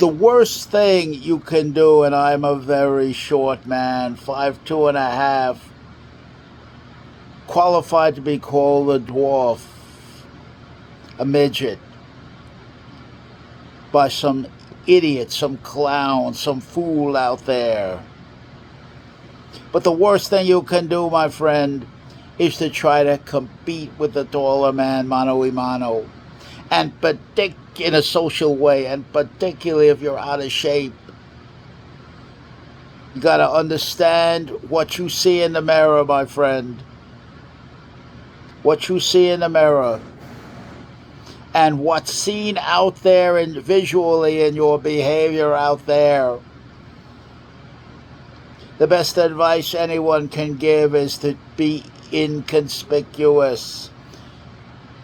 The worst thing you can do, and I'm a very short man, 5'2.5", qualified to be called a dwarf, a midget, by some idiot, some clown, some fool out there. But the worst thing you can do, my friend, is to try to compete with the taller man mano a mano, and in a social way, and particularly if you're out of shape. You got to understand what you see in the mirror, my friend. What you see in the mirror. And what's seen out there and visually in your behavior out there. The best advice anyone can give is to be inconspicuous.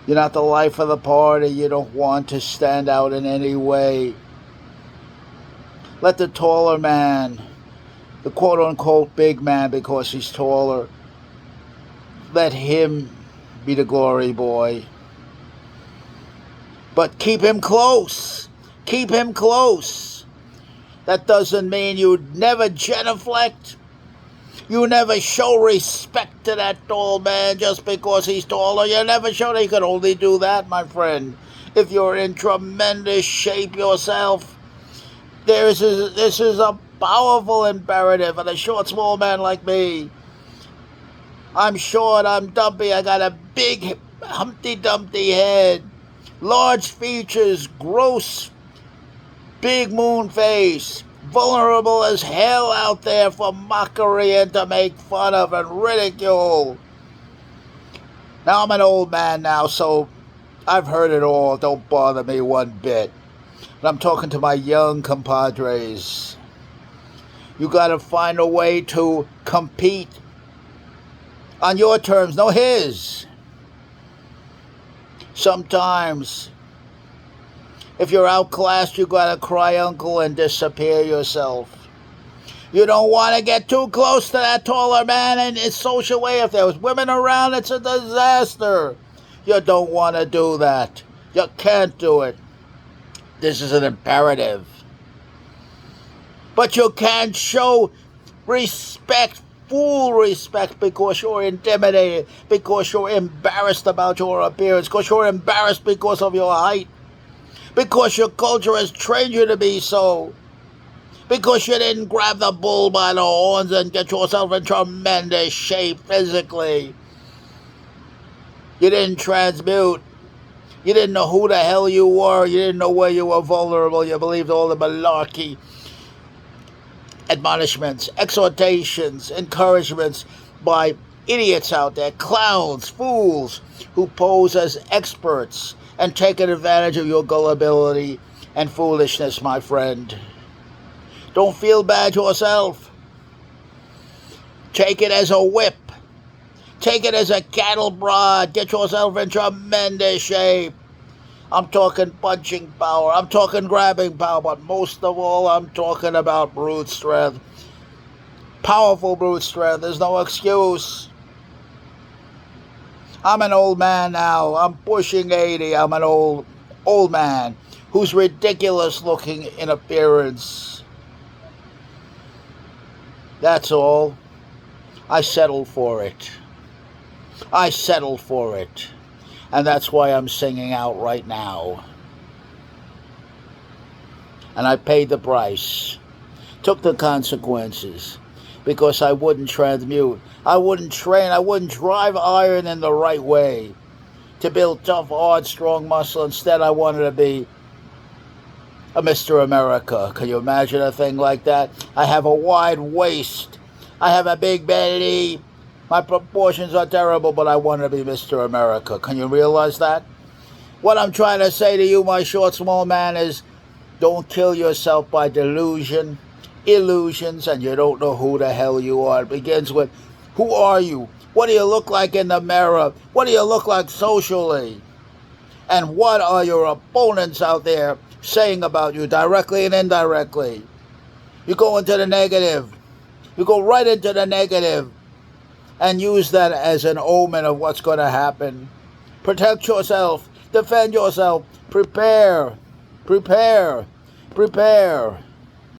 You're not the life of the party. You don't want to stand out in any way. Let the taller man, the quote-unquote big man because he's taller, let him be the glory boy. But keep him close. Keep him close. That doesn't mean you never genuflect. You never show respect to that tall man just because he's taller. You never show that. You can only do that, my friend, if you're in tremendous shape yourself. This is a powerful imperative, and a short, small man like me. I'm short, I'm dumpy, I got a big Humpty Dumpty head, large features, gross, big moon face, vulnerable as hell out there for mockery and to make fun of and ridicule. Now I'm an old man now, so I've heard it all. Don't bother me one bit. And I'm talking to my young compadres. You got to find a way to compete on your terms, no his. Sometimes, if you're outclassed, you got to cry uncle and disappear yourself. You don't want to get too close to that taller man in a social way. If there was women around, it's a disaster. You don't want to do that. You can't do it. This is an imperative. But you can't show respect, full respect, because you're intimidated, because you're embarrassed about your appearance, because you're embarrassed because of your height, because your culture has trained you to be so, because you didn't grab the bull by the horns and get yourself in tremendous shape physically. You didn't transmute. You didn't know who the hell you were. You didn't know where you were vulnerable. You believed all the malarkey. Admonishments, exhortations, encouragements by idiots out there, clowns, fools, who pose as experts and take advantage of your gullibility and foolishness, my friend. Don't feel bad yourself. Take it as a whip. Take it as a cattle prod. Get yourself in tremendous shape. I'm talking punching power. I'm talking grabbing power. But most of all, I'm talking about brute strength. Powerful brute strength. There's no excuse. I'm an old man now. I'm pushing 80. I'm an old man who's ridiculous looking in appearance. That's all. I settled for it. I settled for it. And that's why I'm singing out right now. And I paid the price. Took the consequences. Because I wouldn't transmute. I wouldn't train. I wouldn't drive iron in the right way. To build tough, hard, strong muscle. Instead, I wanted to be a Mr. America. Can you imagine a thing like that? I have a wide waist. I have a big belly. My proportions are terrible, but I want to be Mr. America. Can you realize that? What I'm trying to say to you, my short, small man, is don't kill yourself by delusion, illusions, and you don't know who the hell you are. It begins with, who are you? What do you look like in the mirror? What do you look like socially? And what are your opponents out there saying about you, directly and indirectly? You go into the negative. You go right into the negative. And use that as an omen of what's going to happen. Protect yourself. Defend yourself. Prepare. Prepare